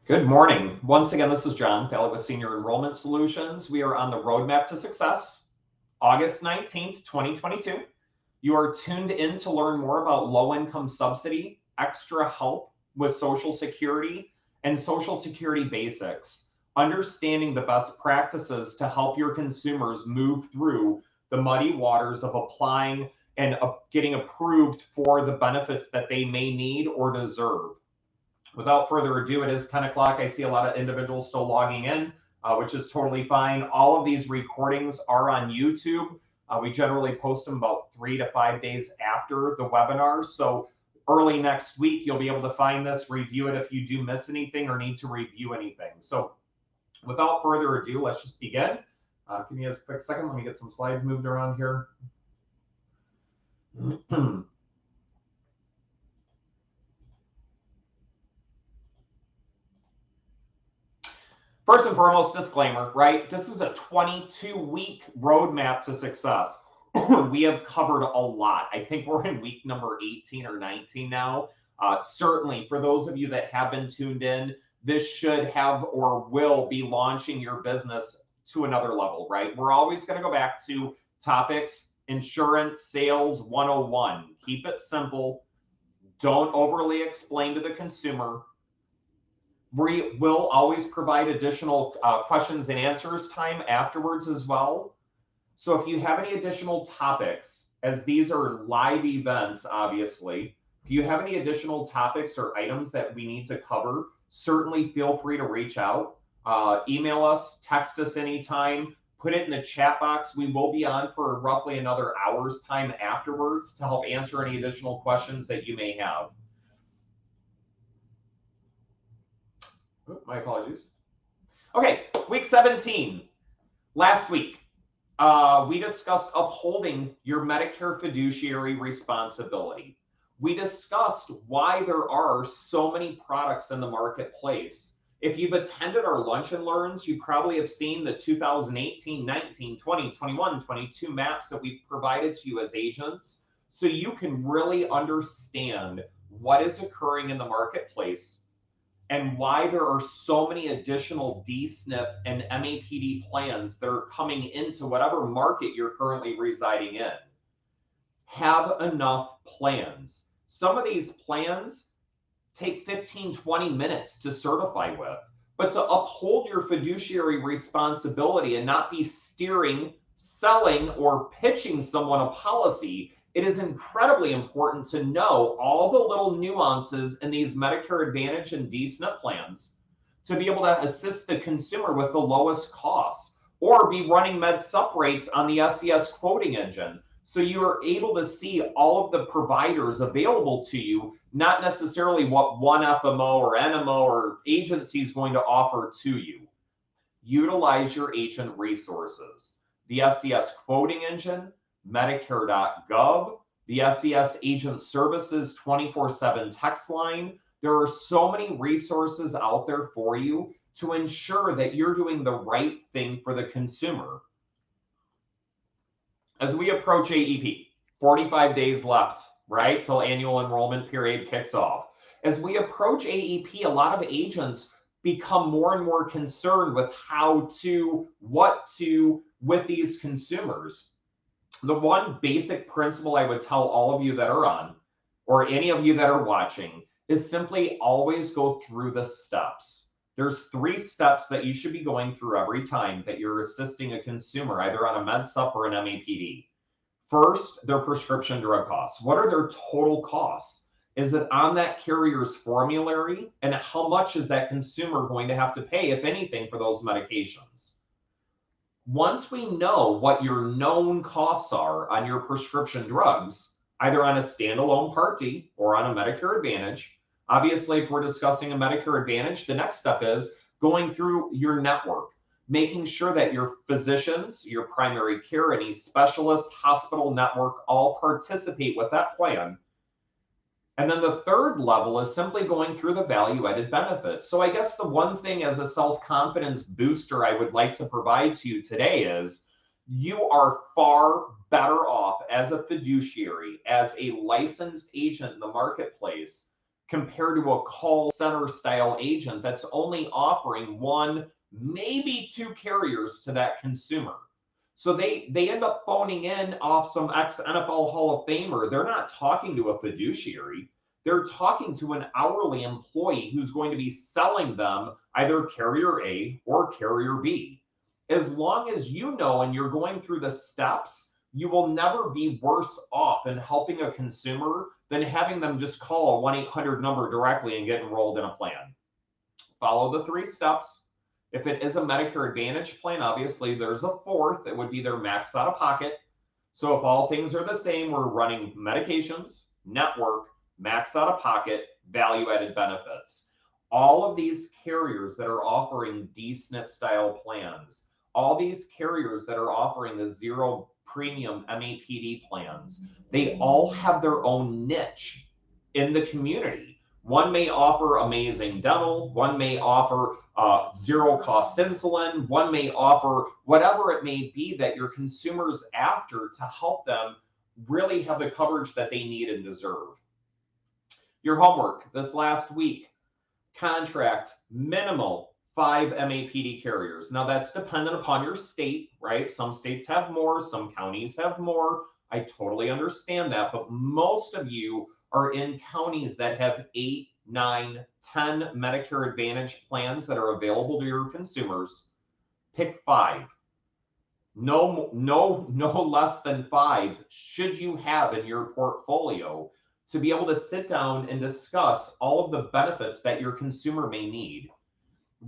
Good morning. Once again, this is John Fallon with Senior Enrollment Solutions. We are on the roadmap to success, August 19th, 2022. You are tuned in to learn more about low-income subsidy, extra help with Social Security, and Social Security basics, understanding the best practices to help your consumers move through the muddy waters of applying and getting approved for the benefits that they may need or deserve. Without further ado, it is 10 o'clock. I see a lot of individuals still logging in, which is totally fine. All of these recordings are on YouTube. We generally post them about 3 to 5 days after the webinar. So early next week, you'll be able to find this, review it if you do miss anything or need to review anything. So without further ado, let's just begin. Give me a quick second. Let me get some slides moved around here. First and foremost, disclaimer, right? This is a 22-week roadmap to success. We have covered a lot. I think we're in week number 18 or 19 now. Certainly, for those of you that have been tuned in, this should have or will be launching your business to another level, right? We're always going to go back to topics, insurance, sales 101. Keep it simple. Don't overly explain to the consumer. We will always provide additional questions and answers time afterwards as well. So if you have any additional topics, as these are live events, obviously, if you have any additional topics or items that we need to cover, certainly feel free to reach out. Email us, text us anytime, put it in the chat box. We will be on for roughly another hour's time afterwards to help answer any additional questions that you may have. My apologies. Okay, week 17. Last week, we discussed upholding your Medicare fiduciary responsibility. We discussed why there are so many products in the marketplace. If you've attended our lunch and learns, you probably have seen the 2018, 19, 20, 21, 22 maps that we've provided to you as agents, so you can really understand what is occurring in the marketplace and why there are so many additional DSNP and MAPD plans that are coming into whatever market you're currently residing in. Have enough plans. Some of these plans take 15, 20 minutes to certify with, but to uphold your fiduciary responsibility and not be steering, selling, or pitching someone a policy, it is incredibly important to know all the little nuances in these Medicare Advantage and DSNP plans to be able to assist the consumer with the lowest costs, or be running MedSup rates on the SES quoting engine. So you are able to see all of the providers available to you, not necessarily what one FMO or NMO or agency is going to offer to you. Utilize your agent resources. The SES quoting engine, Medicare.gov, the SES Agent Services 24/7 text line. There are so many resources out there for you to ensure that you're doing the right thing for the consumer. As we approach AEP, 45 days left, right, till annual enrollment period kicks off. As we approach AEP, a lot of agents become more and more concerned with how to, what to, with these consumers. The one basic principle I would tell all of you that are on, or any of you that are watching, is simply always go through the steps. There's 3 steps that you should be going through every time that you're assisting a consumer, either on a MedSup or an MAPD. First, their prescription drug costs. What are their total costs? Is it on that carrier's formulary? And how much is that consumer going to have to pay, if anything, for those medications? Once we know what your known costs are on your prescription drugs, either on a standalone Part D or on a Medicare Advantage, obviously, if we're discussing a Medicare Advantage, the next step is going through your network, making sure that your physicians, your primary care, any specialist, hospital network, all participate with that plan. And then the third level is simply going through the value-added benefits. So I guess the one thing as a self-confidence booster I would like to provide to you today is you are far better off as a fiduciary, as a licensed agent in the marketplace, compared to a call center style agent that's only offering one, maybe two carriers to that consumer. So they end up phoning in off some ex-NFL Hall of Famer. They're not talking to a fiduciary. They're talking to an hourly employee who's going to be selling them either carrier A or carrier B. As long as you know and you're going through the steps, you will never be worse off in helping a consumer than having them just call a 1-800 number directly and get enrolled in a plan. Follow the 3 steps. If it is a Medicare Advantage plan, obviously there's a 4th. It would be their max out of pocket. So if all things are the same, we're running medications, network, max out of pocket, value added benefits. All of these carriers that are offering D-SNP style plans, all these carriers that are offering the zero premium MAPD plans, they all have their own niche in the community. One may offer amazing dental, one may offer zero cost insulin, one may offer whatever it may be that your consumer's after to help them really have the coverage that they need and deserve. Your homework this last week, contract minimal 5 MAPD carriers. Now that's dependent upon your state, right? Some states have more, some counties have more. I totally understand that, but most of you are in counties that have 8, 9, 10 Medicare Advantage plans that are available to your consumers. Pick 5. No less than 5 should you have in your portfolio to be able to sit down and discuss all of the benefits that your consumer may need.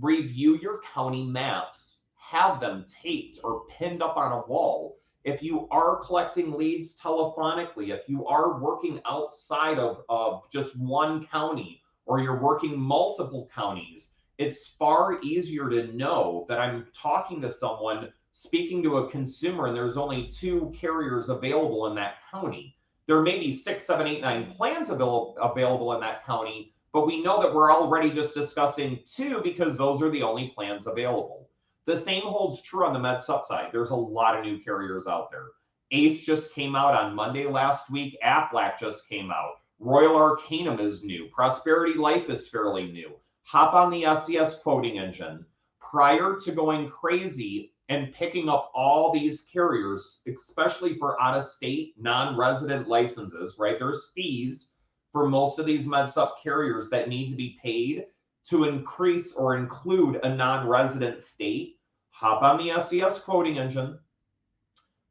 Review your county maps, have them taped or pinned up on a wall. If you are collecting leads telephonically, if you are working outside of just one county or you're working multiple counties, it's far easier to know that I'm talking to someone, speaking to a consumer, and there's only 2 carriers available in that county. There may be 6, 7, 8, 9 plans available in that county, but we know that we're already just discussing 2 because those are the only plans available. The same holds true on the MedSup side. There's a lot of new carriers out there. ACE just came out on Monday last week. Aflac just came out. Royal Arcanum is new. Prosperity Life is fairly new. Hop on the SES quoting engine. Prior to going crazy and picking up all these carriers, especially for out-of-state non-resident licenses, right? There's fees for most of these MedSup carriers that need to be paid to increase or include a non-resident state. Hop on the SES quoting engine,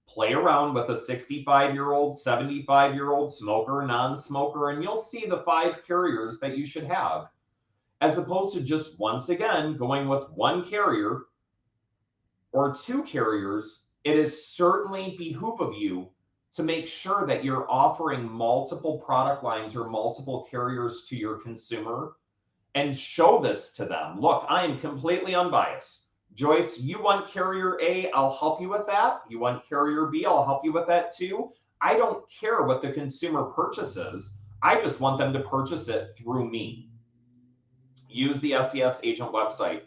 play around with a 65-year-old, 75-year-old smoker, non-smoker, and you'll see the 5 carriers that you should have, as opposed to just, once again, going with 1 carrier or 2 carriers. It is certainly behoove of you to make sure that you're offering multiple product lines or multiple carriers to your consumer and show this to them. Look, I am completely unbiased. Joyce, you want carrier A, I'll help you with that. You want carrier B, I'll help you with that too. I don't care what the consumer purchases. I just want them to purchase it through me. Use the SES agent website.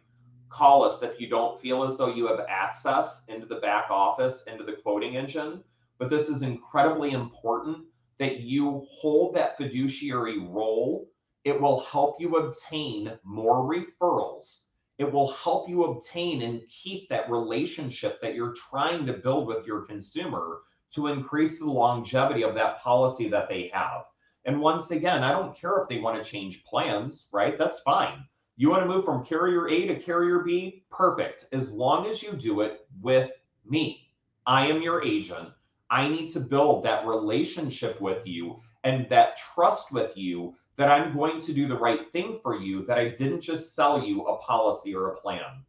Call us if you don't feel as though you have access into the back office, into the quoting engine. But this is incredibly important that you hold that fiduciary role. It will help you obtain more referrals. It will help you obtain and keep that relationship that you're trying to build with your consumer to increase the longevity of that policy that they have. And once again, I don't care if they want to change plans, right? That's fine. You want to move from carrier A to carrier B? Perfect. As long as you do it with me. I am your agent. I need to build that relationship with you and that trust with you that I'm going to do the right thing for you, that I didn't just sell you a policy or a plan.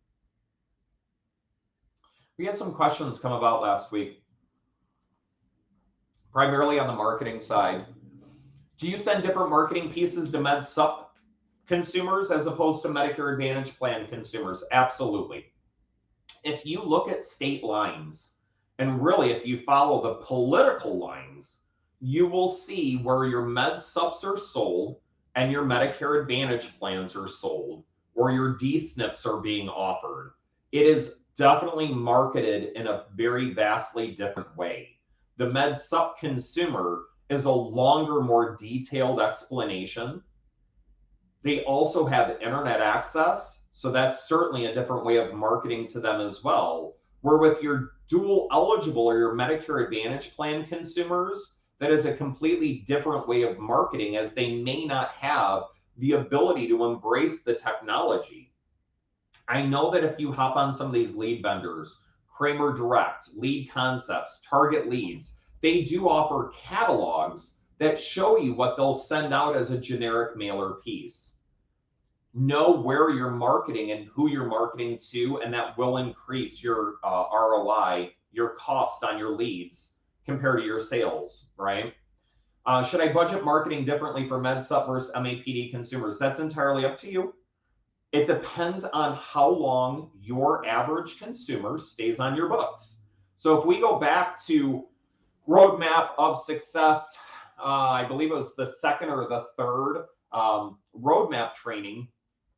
We had some questions come about last week, primarily on the marketing side. Do you send different marketing pieces to MedSup consumers as opposed to Medicare Advantage plan consumers? Absolutely. If you look at state lines, and really if you follow the political lines, you will see where your MedSups are sold and your Medicare Advantage plans are sold, or your D-SNPs are being offered. It is definitely marketed in a very vastly different way. The MedSup consumer is a longer, more detailed explanation They also have internet access, so that's certainly a different way of marketing to them as well. Where with your dual eligible or your Medicare Advantage plan consumers, that is a completely different way of marketing, as they may not have the ability to embrace the technology. I know that if you hop on some of these lead vendors, Kramer Direct, Lead Concepts, Target Leads, they do offer catalogs that show you what they'll send out as a generic mailer piece. Know where you're marketing and who you're marketing to, and that will increase your ROI, your cost on your leads compared to your sales, right? Should I budget marketing differently for MedSup versus MAPD consumers? That's entirely up to you. It depends on how long your average consumer stays on your books. So if we go back to Roadmap of Success, I believe it was the second or the third roadmap training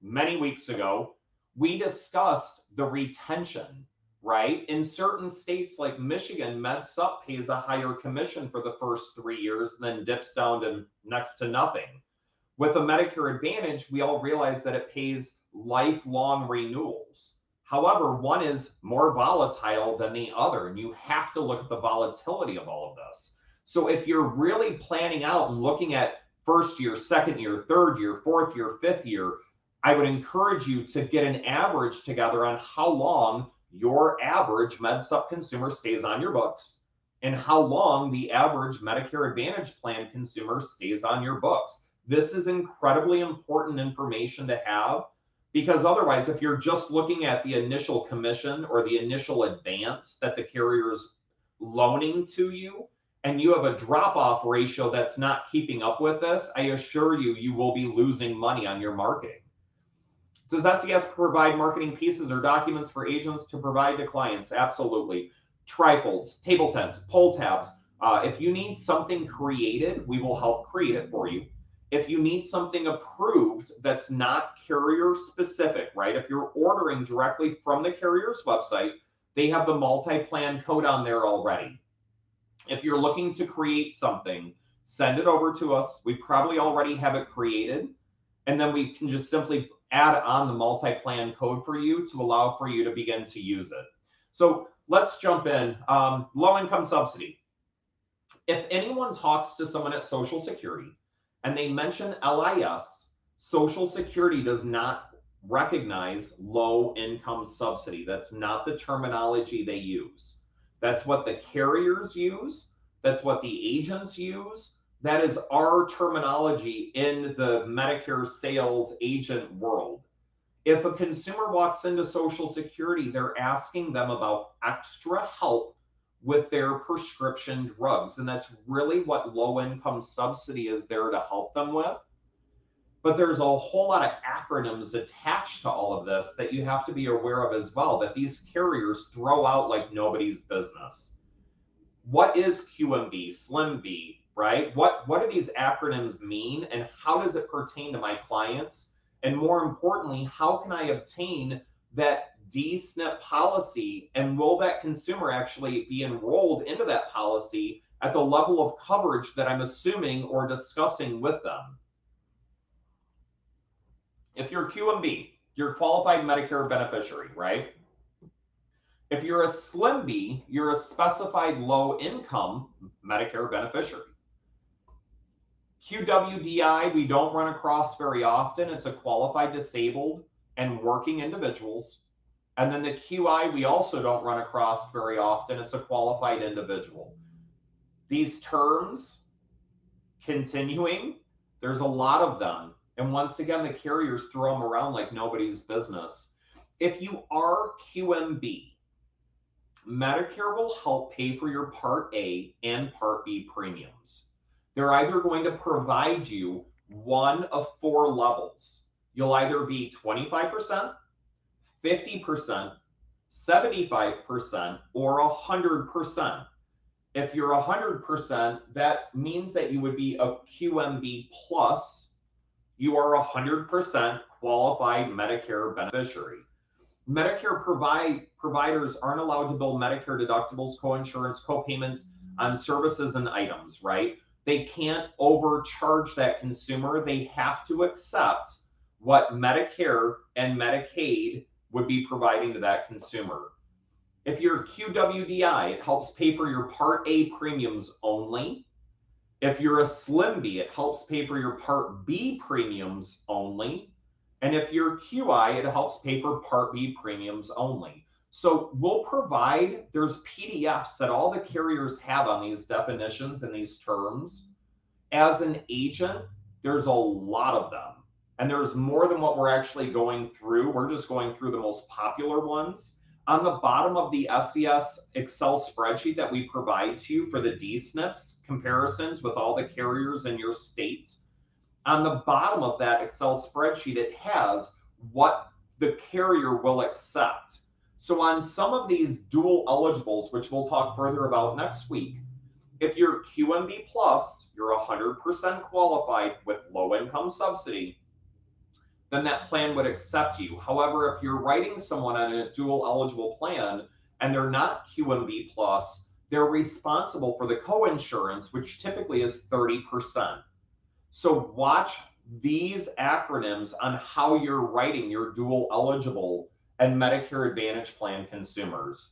many weeks ago, we discussed the retention, right? In certain states like Michigan, MedSup pays a higher commission for the first 3 years, then dips down to next to nothing. With the Medicare Advantage, we all realize that it pays lifelong renewals. However, one is more volatile than the other, and you have to look at the volatility of all of this. So if you're really planning out and looking at first year, second year, third year, fourth year, fifth year, I would encourage you to get an average together on how long your average MedSup consumer stays on your books and how long the average Medicare Advantage plan consumer stays on your books. This is incredibly important information to have, because otherwise, if you're just looking at the initial commission or the initial advance that the carrier's loaning to you, and you have a drop-off ratio that's not keeping up with this, I assure you, you will be losing money on your marketing. Does SES provide marketing pieces or documents for agents to provide to clients? Absolutely. Trifolds, table tents, pull tabs. If you need something created, we will help create it for you. If you need something approved that's not carrier specific, right? If you're ordering directly from the carrier's website, they have the multi-plan code on there already. If you're looking to create something, send it over to us. We probably already have it created, and then we can just simply add on the multi-plan code for you to allow for you to begin to use it. So let's jump in. Low income subsidy. If anyone talks to someone at Social Security and they mention LIS, Social Security does not recognize low income subsidy. That's not the terminology they use. That's what the carriers use. That's what the agents use. That is our terminology in the Medicare sales agent world. If a consumer walks into Social Security, they're asking them about extra help with their prescription drugs. And that's really what low income subsidy is there to help them with. But there's a whole lot of acronyms attached to all of this that you have to be aware of as well, that these carriers throw out like nobody's business. What is QMB, SlimB, right? What do these acronyms mean, and how does it pertain to my clients? And more importantly, how can I obtain that D-SNP policy, and will that consumer actually be enrolled into that policy at the level of coverage that I'm assuming or discussing with them? If you're QMB, you're a qualified Medicare beneficiary, right? If you're a SlimB, you're a specified low income Medicare beneficiary. QWDI, we don't run across very often. It's a qualified disabled and working individuals. And then the QI, we also don't run across very often. It's a qualified individual. These terms, continuing, there's a lot of them. And once again, the carriers throw them around like nobody's business. If you are QMB, Medicare will help pay for your Part A and Part B premiums. They're either going to provide you one of 4 levels. You'll either be 25%, 50%, 75%, or 100%. If you're 100%, that means that you would be a QMB plus. You are 100% qualified Medicare beneficiary. Medicare providers aren't allowed to bill Medicare deductibles, coinsurance, copayments on services and items, right? They can't overcharge that consumer. They have to accept what Medicare and Medicaid would be providing to that consumer. If you're QWDI, it helps pay for your Part A premiums only. If you're a SlimB, it helps pay for your Part B premiums only. And if you're QI, it helps pay for Part B premiums only. So we'll provide, there's PDFs that all the carriers have on these definitions and these terms. As an agent, there's a lot of them. And there's more than what we're actually going through. We're just going through the most popular ones. On the bottom of the SES Excel spreadsheet that we provide to you for the DSNPs comparisons with all the carriers in your states, on the bottom of that Excel spreadsheet, it has what the carrier will accept. So on some of these dual eligibles, which we'll talk further about next week, if you're QMB plus, you're 100% qualified with low income subsidy, then that plan would accept you. However, if you're writing someone on a dual eligible plan and they're not QMB plus, they're responsible for the co-insurance, which typically is 30%. So watch these acronyms on how you're writing your dual eligible and Medicare Advantage plan consumers.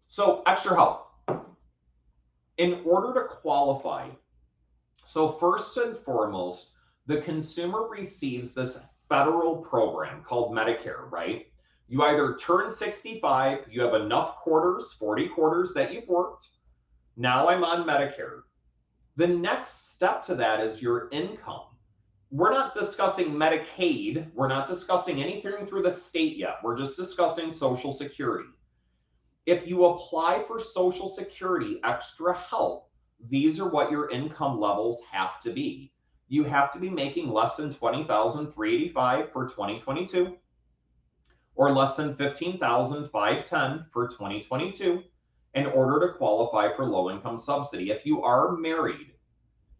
So extra help. In order to qualify, so first and foremost, the consumer receives this federal program called Medicare, right? You either turn 65, you have enough quarters, 40 quarters that you've worked. Now I'm on Medicare. The next step to that is your income. We're not discussing Medicaid. We're not discussing anything through the state yet. We're just discussing Social Security. If you apply for Social Security extra help, these are what your income levels have to be. You have to be making less than $20,385 for 2022, or less than $15,510 for 2022 in order to qualify for low income subsidy. If you are married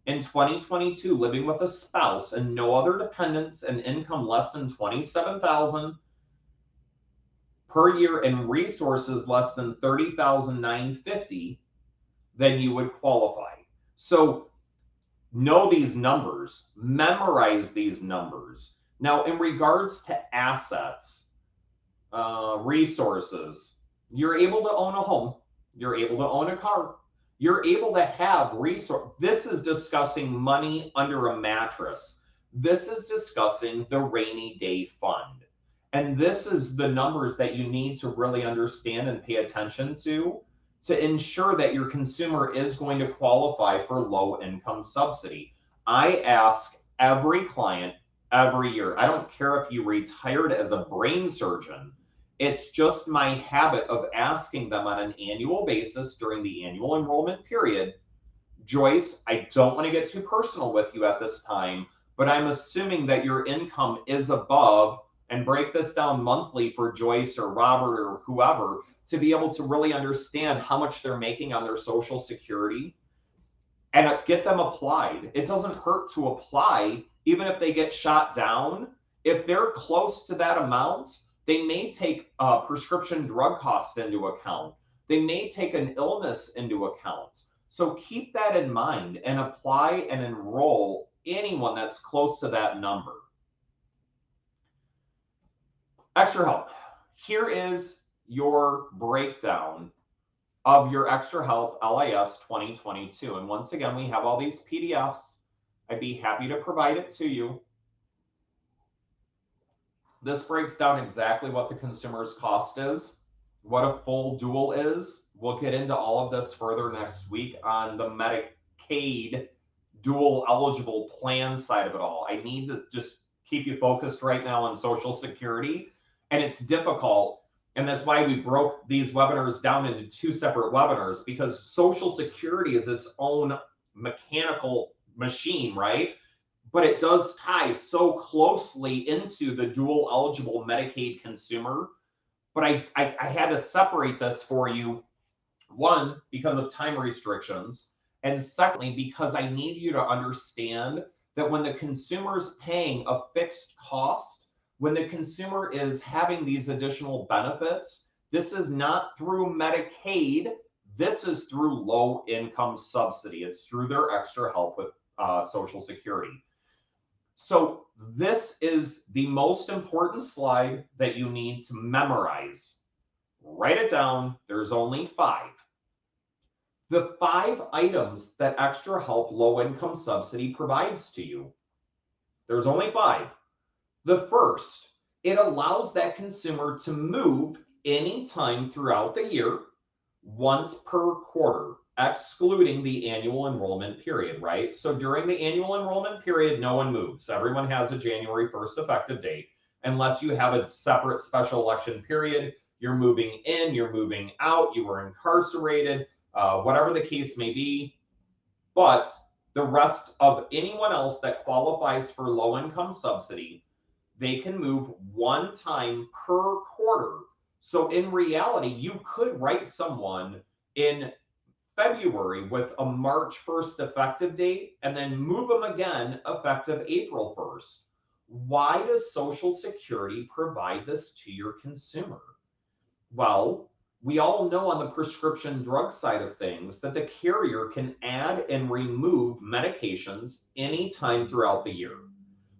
in 2022, living with a spouse and no other dependents and income less than $27,000 per year and resources less than $30,950, then you would qualify. So know these numbers, memorize these numbers. Now, in regards to assets, resources, you're able to own a home, you're able to own a car, you're able to have resource. This is discussing money under a mattress. This is discussing the rainy day fund. And this is the numbers that you need to really understand and pay attention to ensure that your consumer is going to qualify for low income subsidy. I ask every client every year, I don't care if you retired as a brain surgeon, it's just my habit of asking them on an annual basis during the annual enrollment period, Joyce, I don't want to get too personal with you at this time, but I'm assuming that your income is above, and break this down monthly for Joyce or Robert or whoever, to be able to really understand how much they're making on their Social Security and get them applied. It doesn't hurt to apply, even if they get shot down. If they're close to that amount, they may take prescription drug costs into account. They may take an illness into account. So keep that in mind and apply and enroll anyone that's close to that number. Extra help. Here is your breakdown of your extra help LIS 2022. And once again, we have all these PDFs. I'd be happy to provide it to you. This breaks down exactly what the consumer's cost is, what a full dual is. We'll get into all of this further next week on the Medicaid dual eligible plan side of it all. I need to just keep you focused right now on Social Security, and it's difficult. And that's why we broke these webinars down into two separate webinars, because Social Security is its own mechanical machine, right? But it does tie so closely into the dual eligible Medicaid consumer. But I had to separate this for you, one, because of time restrictions, and secondly, because I need you to understand that when the consumer's paying a fixed cost, when the consumer is having these additional benefits, this is not through Medicaid, this is through low income subsidy. It's through their extra help with Social Security. So this is the most important slide that you need to memorize. Write it down. There's only 5. The 5 items that Extra Help Low Income Subsidy provides to you. There's only 5. The first, it allows that consumer to move anytime throughout the year, once per quarter, excluding the annual enrollment period, right? So during the annual enrollment period, no one moves. Everyone has a January 1st effective date, unless you have a separate special election period. You're moving in, you're moving out, you were incarcerated, whatever the case may be. But the rest of anyone else that qualifies for low income subsidy, they can move one time per quarter. So in reality, you could write someone in February with a March 1st effective date and then move them again effective April 1st. Why does Social Security provide this to your consumer? Well, we all know on the prescription drug side of things that the carrier can add and remove medications anytime throughout the year.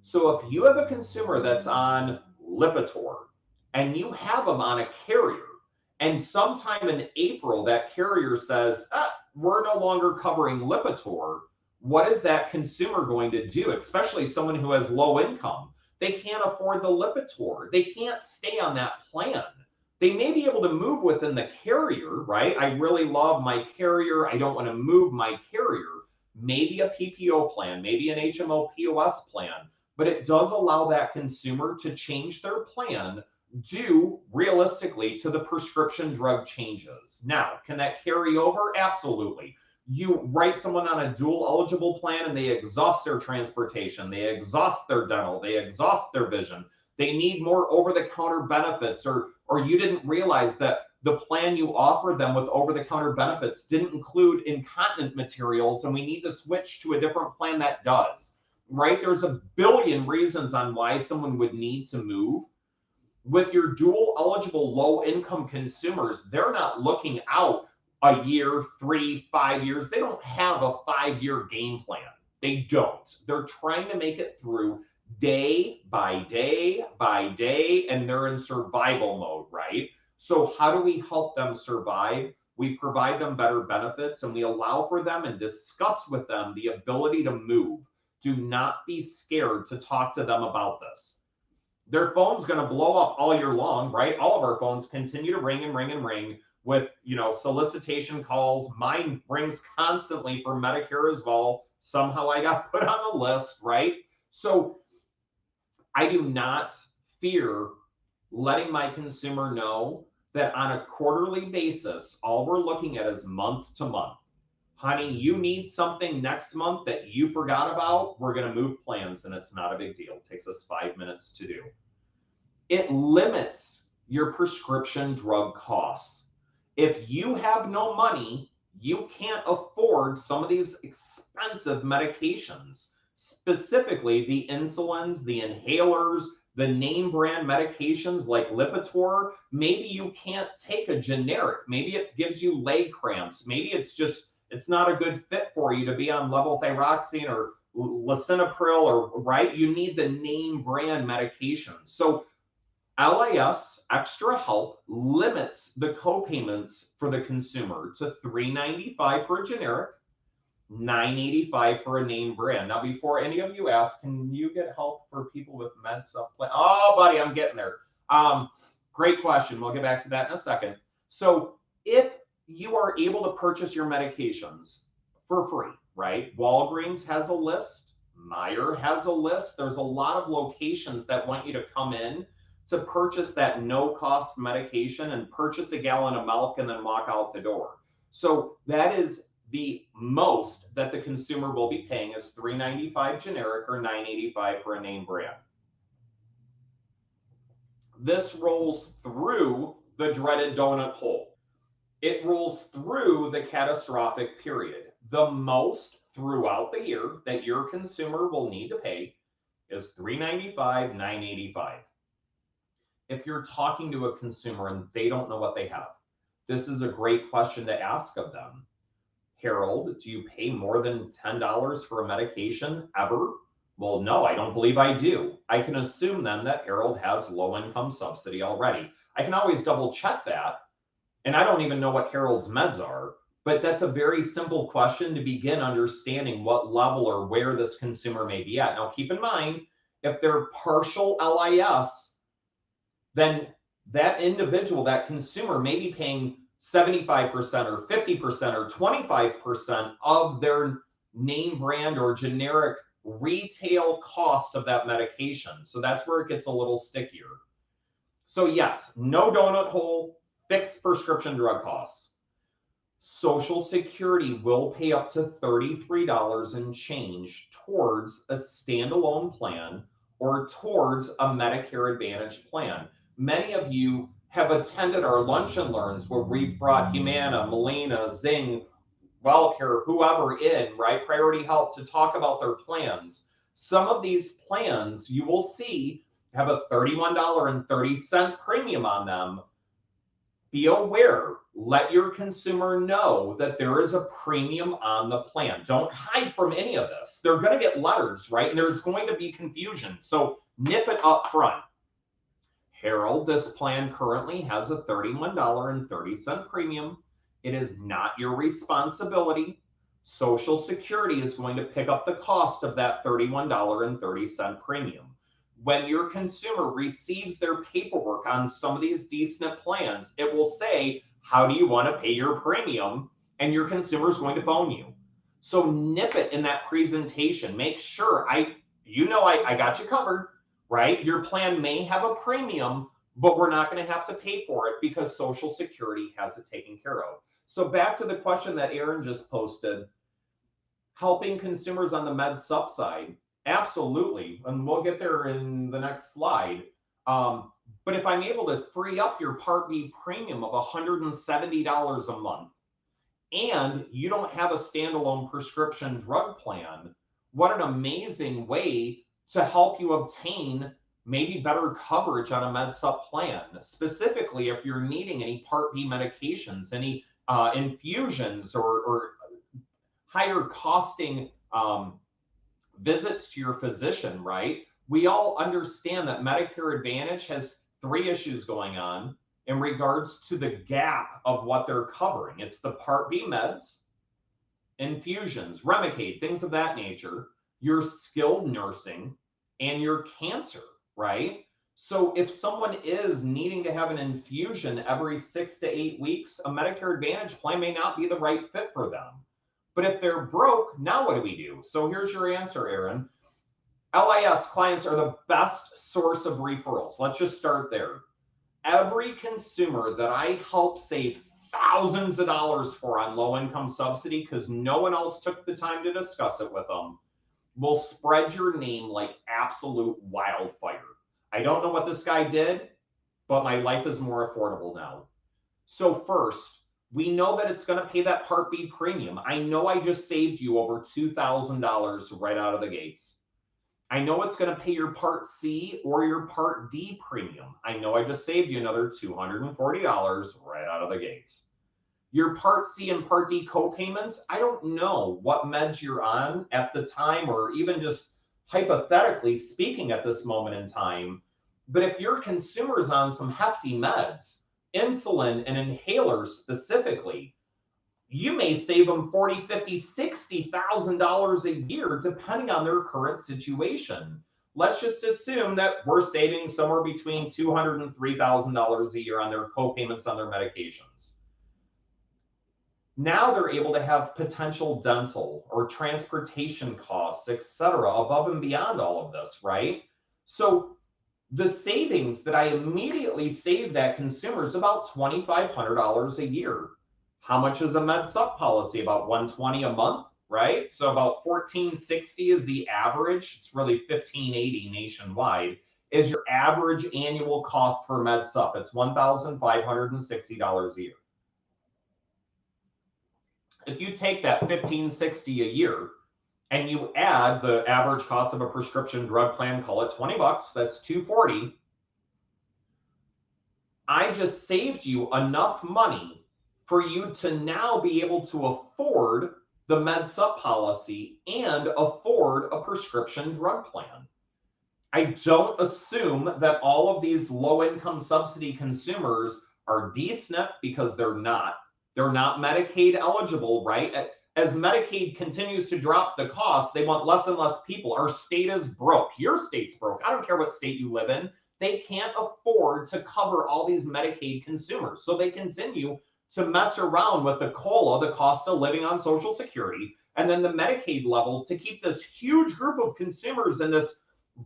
So if you have a consumer that's on Lipitor and you have them on a carrier, and sometime in April that carrier says, we're no longer covering Lipitor, what is that consumer going to do, especially someone who has low income? They can't afford the Lipitor. They can't stay on that plan. They may be able to move within the carrier, right? I really love my carrier. I don't want to move my carrier. Maybe a PPO plan, maybe an HMO POS plan, but it does allow that consumer to change their plan due realistically to the prescription drug changes. Now, can that carry over? Absolutely. You write someone on a dual eligible plan and they exhaust their transportation, they exhaust their dental, they exhaust their vision. They need more over-the-counter benefits, or you didn't realize that the plan you offered them with over-the-counter benefits didn't include incontinent materials, and we need to switch to a different plan that does, right? There's a billion reasons on why someone would need to move. With your dual eligible low income consumers, they're not looking out a year, 3, 5 years. They don't have a 5-year game plan. They don't. They're trying to make it through day by day by day, and they're in survival mode, right? So how do we help them survive? We provide them better benefits, and we allow for them and discuss with them the ability to move. Do not be scared to talk to them about this. Their phone's going to blow up all year long, right? All of our phones continue to ring and ring and ring with, solicitation calls. Mine rings constantly for Medicare as well. Somehow I got put on the list, right? So I do not fear letting my consumer know that on a quarterly basis, all we're looking at is month to month. Honey, you need something next month that you forgot about, we're going to move plans, and it's not a big deal. It takes us 5 minutes to do. It limits your prescription drug costs. If you have no money, you can't afford some of these expensive medications, specifically the insulins, the inhalers, the name brand medications like Lipitor. Maybe you can't take a generic. Maybe it gives you leg cramps. Maybe it's not a good fit for you to be on levothyroxine or lisinopril, or right? You need the name brand medications. So LIS Extra Help limits the co-payments for the consumer to $395 for a generic, $985 for a name brand. Now, before any of you ask, can you get help for people with med sup plan? Oh, buddy, I'm getting there. Great question. We'll get back to that in a second. So if you are able to purchase your medications for free, right? Walgreens has a list. Meijer has a list. There's a lot of locations that want you to come in to purchase that no-cost medication and purchase a gallon of milk and then walk out the door. So that is the most that the consumer will be paying, is $395 generic or $985 for a name brand. This rolls through the dreaded donut hole. It rolls through the catastrophic period. The most throughout the year that your consumer will need to pay is $395, $985. If you're talking to a consumer and they don't know what they have, this is a great question to ask of them. Harold, do you pay more than $10 for a medication ever? Well, no, I don't believe I do. I can assume then that Harold has low income subsidy already. I can always double check that. And I don't even know what Harold's meds are, but that's a very simple question to begin understanding what level or where this consumer may be at. Now, keep in mind, if they're partial LIS, then that individual, that consumer may be paying 75% or 50% or 25% of their name brand or generic retail cost of that medication. So that's where it gets a little stickier. So yes, no donut hole, fixed prescription drug costs. Social Security will pay up to $33 and change towards a standalone plan or towards a Medicare Advantage plan. Many of you have attended our lunch and learns where we've brought Humana, Molina, Zing, WellCare, whoever in, right, Priority Health to talk about their plans. Some of these plans you will see have a $31.30 premium on them. Be aware, let your consumer know that there is a premium on the plan. Don't hide from any of this. They're going to get letters, right? And there's going to be confusion. So nip it up front. Harold, this plan currently has a $31.30 premium. It is not your responsibility. Social Security is going to pick up the cost of that $31.30 premium. When your consumer receives their paperwork on some of these D-SNP plans, it will say, how do you want to pay your premium? And your consumer is going to phone you. So nip it in that presentation. Make sure I got you covered, right? Your plan may have a premium, but we're not going to have to pay for it because Social Security has it taken care of. So back to the question that Aaron just posted, helping consumers on the med sup side. Absolutely. And we'll get there in the next slide. But if I'm able to free up your Part B premium of $170 a month, and you don't have a standalone prescription drug plan, what an amazing way to help you obtain maybe better coverage on a med sup plan, specifically if you're needing any Part B medications, any infusions or higher costing visits to your physician, right? We all understand that Medicare Advantage has three issues going on in regards to the gap of what they're covering. It's the Part B meds, infusions, Remicade, things of that nature, your skilled nursing, and your cancer, right? So if someone is needing to have an infusion every 6 to 8 weeks, a Medicare Advantage plan may not be the right fit for them. But if they're broke, now what do we do? So here's your answer, Aaron. LIS clients are the best source of referrals. Let's just start there. Every consumer that I help save thousands of dollars for on low-income subsidy, because no one else took the time to discuss it with them, will spread your name like absolute wildfire. I don't know what this guy did, but my life is more affordable now. So first, we know that it's going to pay that Part B premium. I know I just saved you over $2,000 right out of the gates. I know it's going to pay your Part C or your Part D premium. I know I just saved you another $240 right out of the gates. Your Part C and Part D co-payments, I don't know what meds you're on at the time, or even just hypothetically speaking at this moment in time. But if your consumer's on some hefty meds, insulin and inhalers specifically, you may save them $40,000, $50,000, $60,000 a year, depending on their current situation. Let's just assume that we're saving somewhere between $200,000 and $3,000 a year on their co-payments on their medications. Now they're able to have potential dental or transportation costs, etc., above and beyond all of this, right? So the savings that I immediately save that consumer is about $2,500 a year. How much is a med sup policy? About $120 a month, right? So about $1,460 is the average. It's really $1,580 nationwide is your average annual cost for med sup. It's $1,560 a year. If you take that $1,560 a year and you add the average cost of a prescription drug plan, call it $20, that's $240. I just saved you enough money for you to now be able to afford the Med-Sup policy and afford a prescription drug plan. I don't assume that all of these low-income subsidy consumers are D-SNP, because they're not. They're not Medicaid eligible, right? As Medicaid continues to drop the cost, they want less and less people. Our state is broke. Your state's broke. I don't care what state you live in. They can't afford to cover all these Medicaid consumers. So they continue to mess around with the COLA, the cost of living on Social Security, and then the Medicaid level to keep this huge group of consumers in this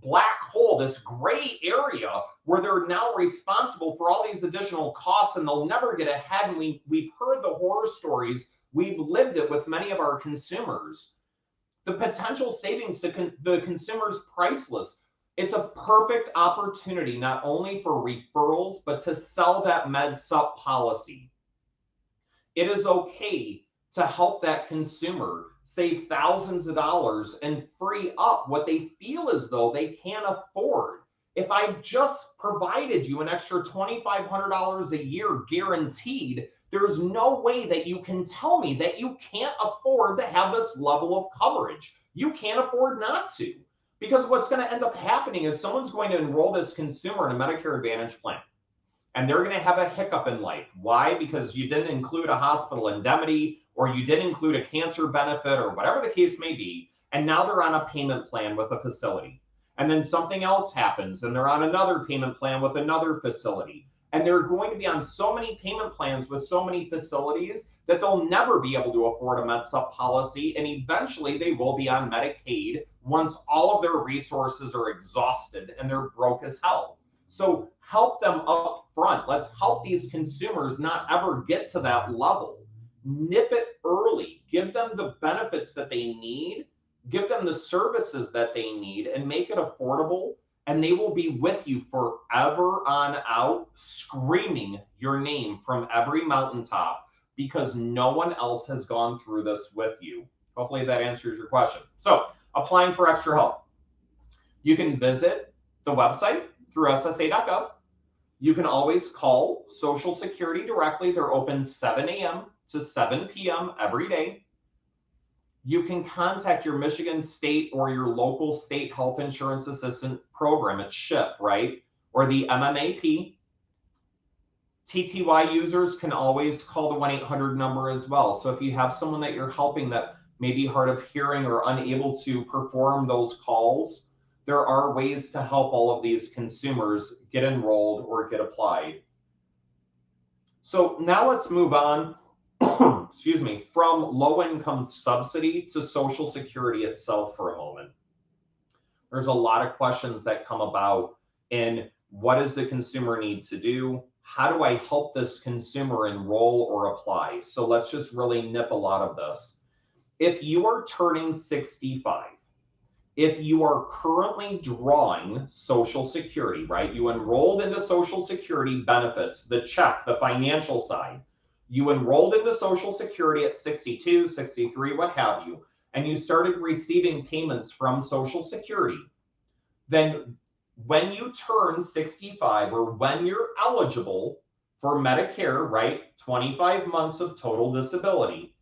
black hole, this gray area where they're now responsible for all these additional costs and they'll never get ahead. And we've heard the horror stories. We've lived it with many of our consumers. The potential savings to the consumer's priceless. It's a perfect opportunity not only for referrals, but to sell that Med-Sup policy. It is okay to help that consumer save thousands of dollars and free up what they feel as though they can't afford. If I just provided you an extra $2,500 a year guaranteed, there's no way that you can tell me that you can't afford to have this level of coverage. You can't afford not to. Because what's going to end up happening is someone's going to enroll this consumer in a Medicare Advantage plan. And they're going to have a hiccup in life. Why? Because you didn't include a hospital indemnity, or you didn't include a cancer benefit, or whatever the case may be. And now they're on a payment plan with a facility. And then something else happens, and they're on another payment plan with another facility. And they're going to be on so many payment plans with so many facilities that they'll never be able to afford a Med-Sup policy. And eventually they will be on Medicaid once all of their resources are exhausted and they're broke as hell. So help them up front. Let's help these consumers not ever get to that level. Nip it early. Give them the benefits that they need. Give them the services that they need and make it affordable. And they will be with you forever on out, screaming your name from every mountaintop, because no one else has gone through this with you. Hopefully that answers your question. So, applying for extra help. You can visit the website through ssa.gov. You can always call Social Security directly. They're open 7 a.m. to 7 p.m. every day. You can contact your Michigan State or your local state health insurance assistant program at SHIP, right? Or the MMAP. TTY users can always call the 1-800 number as well. So if you have someone that you're helping that may be hard of hearing or unable to perform those calls, there are ways to help all of these consumers get enrolled or get applied. So now let's move on, excuse me, from low-income subsidy to Social Security itself for a moment. There's a lot of questions that come about in what does the consumer need to do? How do I help this consumer enroll or apply? So let's just really nip a lot of this. If you are turning 65, if you are currently drawing Social Security, right? You enrolled into Social Security benefits, the check, the financial side. You enrolled into Social Security at 62, 63, what have you, and you started receiving payments from Social Security. Then when you turn 65, or when you're eligible for Medicare, right, 25 months of total disability,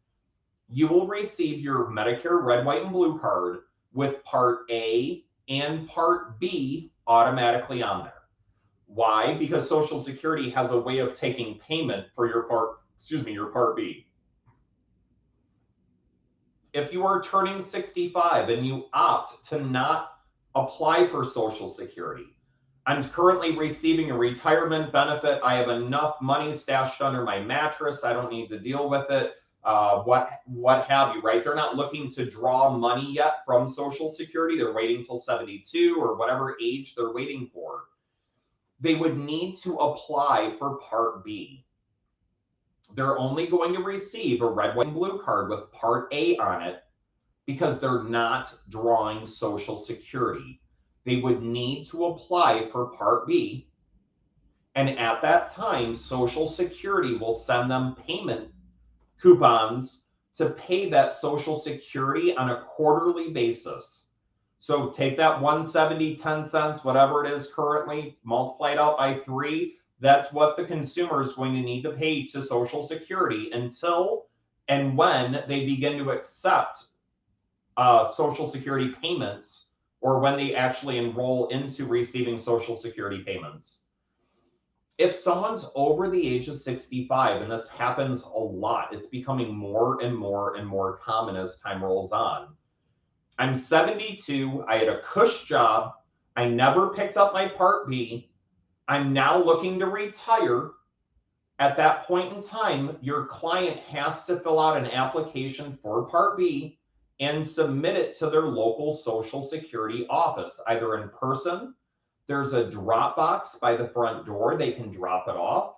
you will receive your Medicare red, white, and blue card with Part A and Part B automatically on there. Why? Because Social Security has a way of taking payment for your Part B. If you are turning 65 and you opt to not apply for Social Security, I'm currently receiving a retirement benefit. I have enough money stashed under my mattress. I don't need to deal with it. What have you, right? They're not looking to draw money yet from Social Security. They're waiting till 72 or whatever age they're waiting for. They would need to apply for Part B. They're only going to receive a red, white, and blue card with Part A on it because they're not drawing Social Security. They would need to apply for Part B. And at that time, Social Security will send them payment coupons to pay that Social Security on a quarterly basis. So take that 170, 10 cents, whatever it is currently, multiply it out by 3. That's what the consumer is going to need to pay to Social Security until And when they begin to accept Social Security payments, or when they actually enroll into receiving Social Security payments. If someone's over the age of 65, and this happens a lot, it's becoming more and more and more common as time rolls on. I'm 72, I had a cush job, I never picked up my Part B, I'm now looking to retire. At that point in time, your client has to fill out an application for Part B and submit it to their local Social Security office, either in person. There's a drop box by the front door. They can drop it off,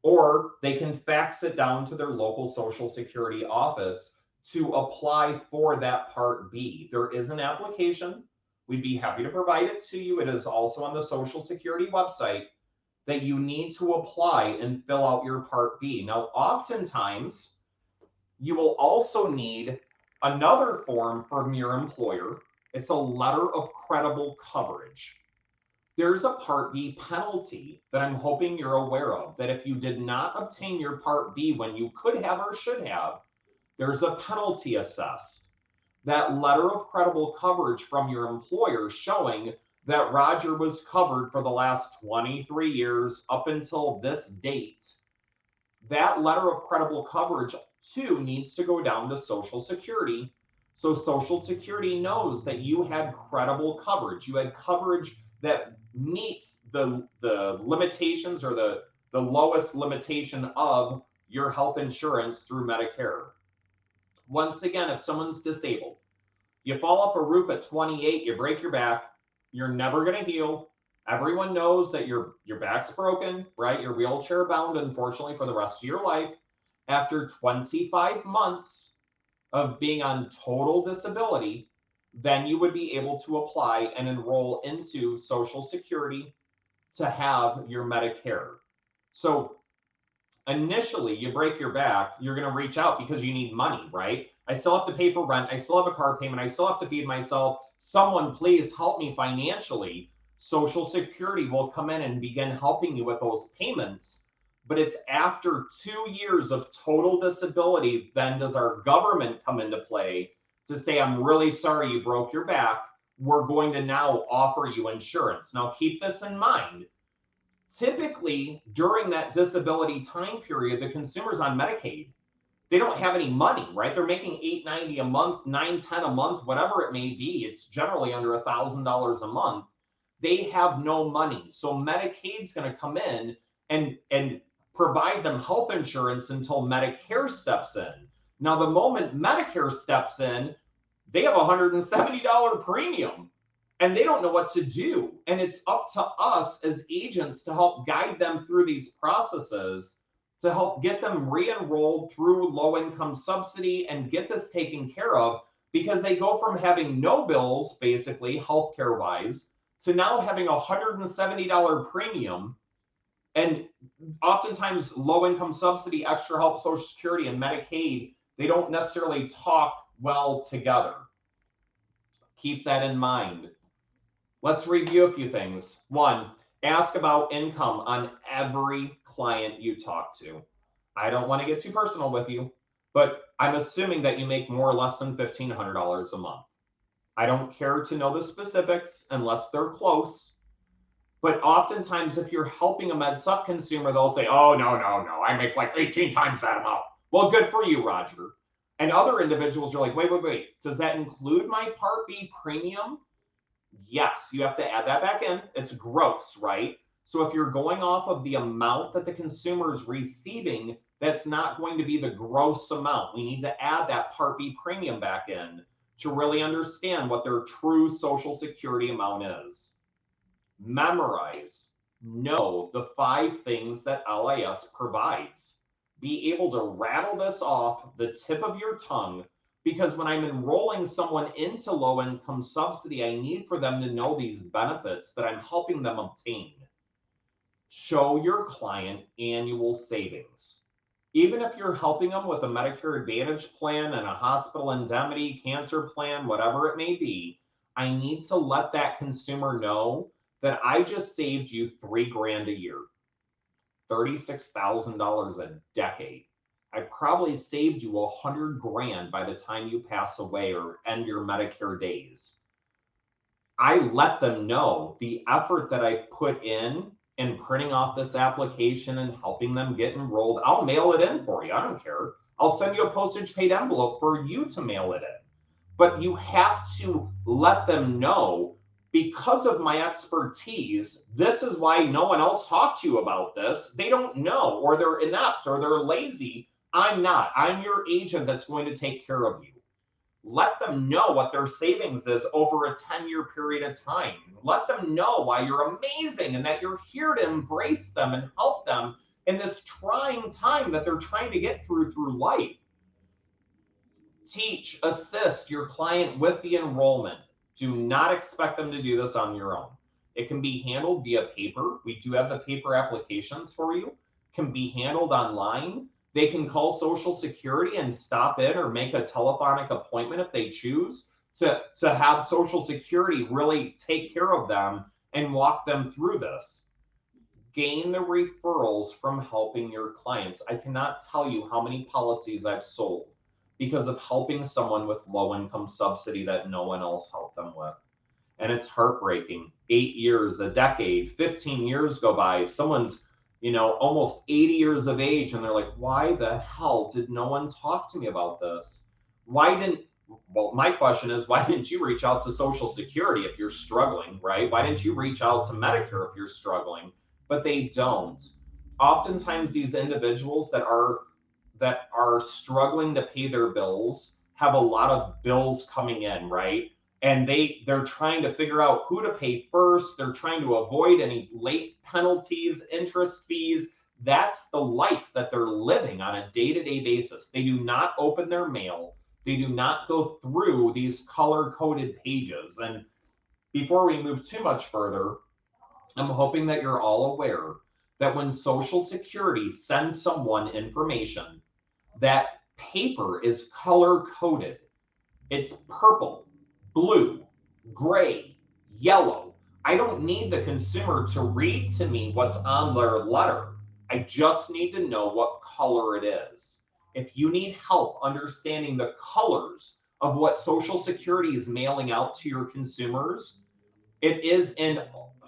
or they can fax it down to their local Social Security office to apply for that Part B. There is an application. We'd be happy to provide it to you. It is also on the Social Security website that you need to apply and fill out your Part B. Now, oftentimes, you will also need another form from your employer. It's a letter of credible coverage. There's a Part B penalty that I'm hoping you're aware of, that if you did not obtain your Part B when you could have or should have, there's a penalty assessed. That letter of credible coverage from your employer showing that Roger was covered for the last 23 years up until this date, that letter of credible coverage too needs to go down to Social Security. So Social Security knows that you had credible coverage. You had coverage that meets the limitations, or the lowest limitation of your health insurance through Medicare. Once again, if someone's disabled, you fall off a roof at 28, you break your back, you're never going to heal. Everyone knows that your back's broken, right? You're wheelchair bound, unfortunately, for the rest of your life. After 25 months of being on total disability, then you would be able to apply and enroll into Social Security to have your Medicare. So initially, you break your back, you're going to reach out because you need money, right? I still have to pay for rent. I still have a car payment. I still have to feed myself. Someone please help me financially. Social Security will come in and begin helping you with those payments. But it's after 2 years of total disability, then does our government come into play to say, I'm really sorry you broke your back. We're going to now offer you insurance. Now, keep this in mind. Typically, during that disability time period, the consumer's on Medicaid. They don't have any money, right? They're making $890 a month, $910 a month, whatever it may be. It's generally under $1,000 a month. They have no money. So Medicaid's going to come in and provide them health insurance until Medicare steps in. Now, the moment Medicare steps in, they have a $170 premium and they don't know what to do. And it's up to us as agents to help guide them through these processes, to help get them re-enrolled through low-income subsidy and get this taken care of, because they go from having no bills, basically, healthcare-wise, to now having a $170 premium. And oftentimes, low-income subsidy, extra help, Social Security, and Medicaid, they don't necessarily talk well together. Keep that in mind. Let's review a few things. One, ask about income on every client you talk to. I don't want to get too personal with you, but I'm assuming that you make more or less than $1,500 a month. I don't care to know the specifics unless they're close. But oftentimes, if you're helping a Med Supp consumer, they'll say, oh, no, I make like 18 times that amount. Well, good for you, Roger. And other individuals are like, wait, does that include my Part B premium? Yes, you have to add that back in. It's gross, right? So if you're going off of the amount that the consumer is receiving, that's not going to be the gross amount. We need to add that Part B premium back in to really understand what their true Social Security amount is. Memorize, know the 5 things that LIS provides. Be able to rattle this off the tip of your tongue, because when I'm enrolling someone into low-income subsidy, I need for them to know these benefits that I'm helping them obtain. Show your client annual savings. Even if you're helping them with a Medicare Advantage plan and a hospital indemnity, cancer plan, whatever it may be, I need to let that consumer know that I just saved you $3,000 a year, $36,000 a decade. I probably saved you $100 grand by the time you pass away or end your Medicare days. I let them know the effort that I've put in printing off this application and helping them get enrolled. I'll mail it in for you. I don't care. I'll send you a postage paid envelope for you to mail it in. But you have to let them know, because of my expertise, this is why no one else talked to you about this. They don't know, or they're inept, or they're lazy. I'm not. I'm your agent that's going to take care of you. Let them know what their savings is over a 10-year period of time. Let them know why you're amazing and that you're here to embrace them and help them in this trying time that they're trying to get through life. Teach, assist your client with the enrollment. Do not expect them to do this on your own. It can be handled via paper. We do have the paper applications for you. It can be handled online. They can call Social Security and stop in or make a telephonic appointment if they choose to have Social Security really take care of them and walk them through this. Gain the referrals from helping your clients. I cannot tell you how many policies I've sold because of helping someone with low income subsidy that no one else helped them with. And it's heartbreaking. 8 years, a decade, 15 years go by. Someone's, almost 80 years of age, and they're like, why the hell did no one talk to me about this? Well, my question is, why didn't you reach out to Social Security if you're struggling, right? Why didn't you reach out to Medicare if you're struggling? But they don't. Oftentimes, these individuals that are struggling to pay their bills have a lot of bills coming in, right? And they're trying to figure out who to pay first. They're trying to avoid any late penalties, interest fees. That's the life that they're living on a day-to-day basis. They do not open their mail. They do not go through these color-coded pages. And before we move too much further, I'm hoping that you're all aware that when Social Security sends someone information, that paper is color-coded. It's purple, blue, gray, yellow. I don't need the consumer to read to me what's on their letter. I just need to know what color it is. If you need help understanding the colors of what Social Security is mailing out to your consumers, it is in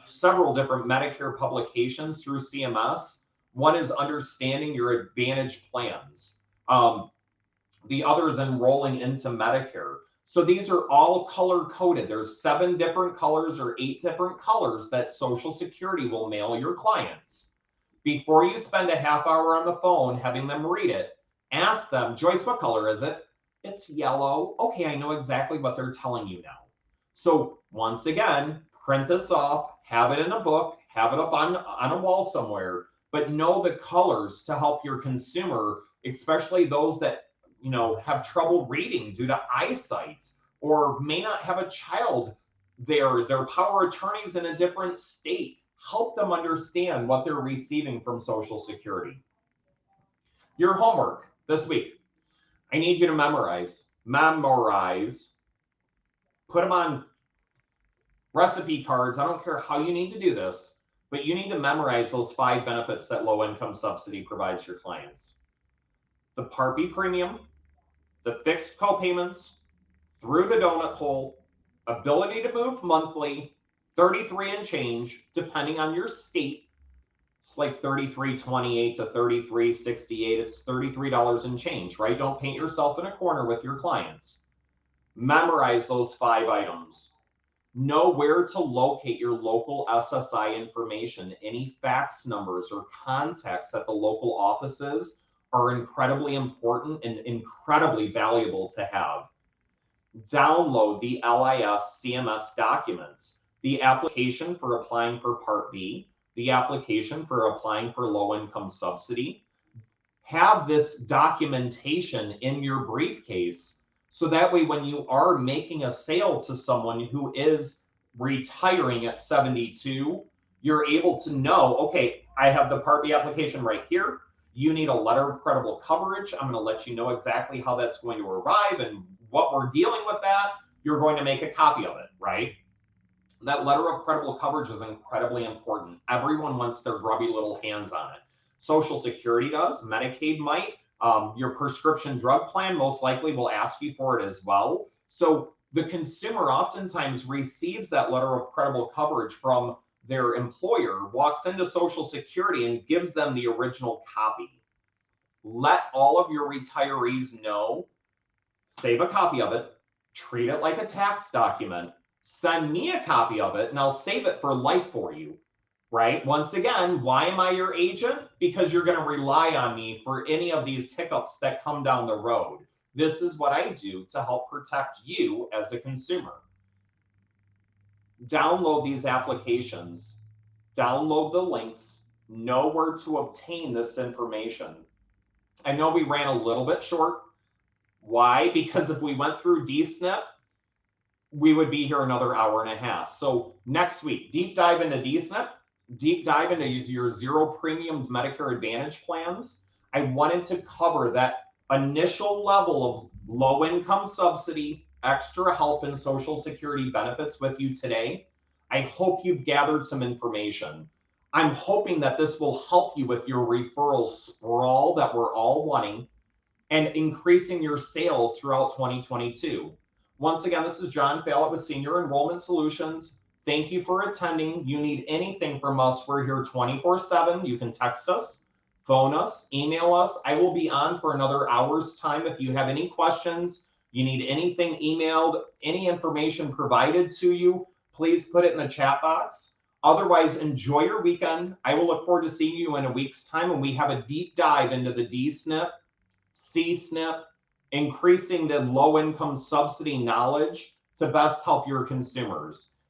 several different Medicare publications through CMS. One is understanding your Advantage plans. The other is enrolling into Medicare. So these are all color coded. There's 7 different colors or 8 different colors that Social Security will mail your clients. Before you spend a half hour on the phone having them read it, ask them, Joyce, what color is it? It's yellow. Okay, I know exactly what they're telling you now. So once again, print this off, have it in a book, have it up on a wall somewhere, but know the colors to help your consumer, especially those that have trouble reading due to eyesight, or may not have a child their power attorney's in a different state. Help them understand what they're receiving from Social Security. Your homework this week, I need you to memorize, put them on recipe cards. I don't care how you need to do this, but you need to memorize those 5 benefits that low income subsidy provides your clients. The Part B premium, the fixed copayments, through the donut hole, ability to move monthly, 33 and change, depending on your state. It's like $33.28 to $33.68. It's $33 and change, right? Don't paint yourself in a corner with your clients. Memorize those 5 items. Know where to locate your local SSI information. Any fax numbers or contacts at the local offices are incredibly important and incredibly valuable to have. Download the LIS CMS documents, the application for applying for Part B, the application for applying for low-income subsidy. Have this documentation in your briefcase so that way when you are making a sale to someone who is retiring at 72, you're able to know, okay, I have the Part B application right here. You need a letter of credible coverage. I'm going to let you know exactly how that's going to arrive and what we're dealing with that. You're going to make a copy of it, right? That letter of credible coverage is incredibly important. Everyone wants their grubby little hands on it. Social Security does, Medicaid might, Your prescription drug plan most likely will ask you for it as well. So the consumer oftentimes receives that letter of credible coverage from their employer, walks into Social Security and gives them the original copy. Let all of your retirees know, save a copy of it, treat it like a tax document, send me a copy of it, and I'll save it for life for you, right? Once again, why am I your agent? Because you're going to rely on me for any of these hiccups that come down the road. This is what I do to help protect you as a consumer. Download these applications, download the links, know where to obtain this information. I know we ran a little bit short. Why? Because if we went through DSNP, we would be here another hour and a half. So next week, deep dive into DSNP, deep dive into your zero premium Medicare Advantage plans. I wanted to cover that initial level of low income subsidy, extra help and Social Security benefits with you today. I hope you've gathered some information. I'm hoping that this will help you with your referral sprawl that we're all wanting and increasing your sales throughout 2022. Once again, this is John Fallett with Senior Enrollment Solutions. Thank you for attending. You need anything from us, we're here 24/7. You can text us, phone us, email us. I will be on for another hour's time. If you have any questions, you need anything emailed, any information provided to you, please put it in the chat box. Otherwise, enjoy your weekend. I will look forward to seeing you in a week's time when we have a deep dive into the DSNP, CSNP, increasing the low income subsidy knowledge to best help your consumers.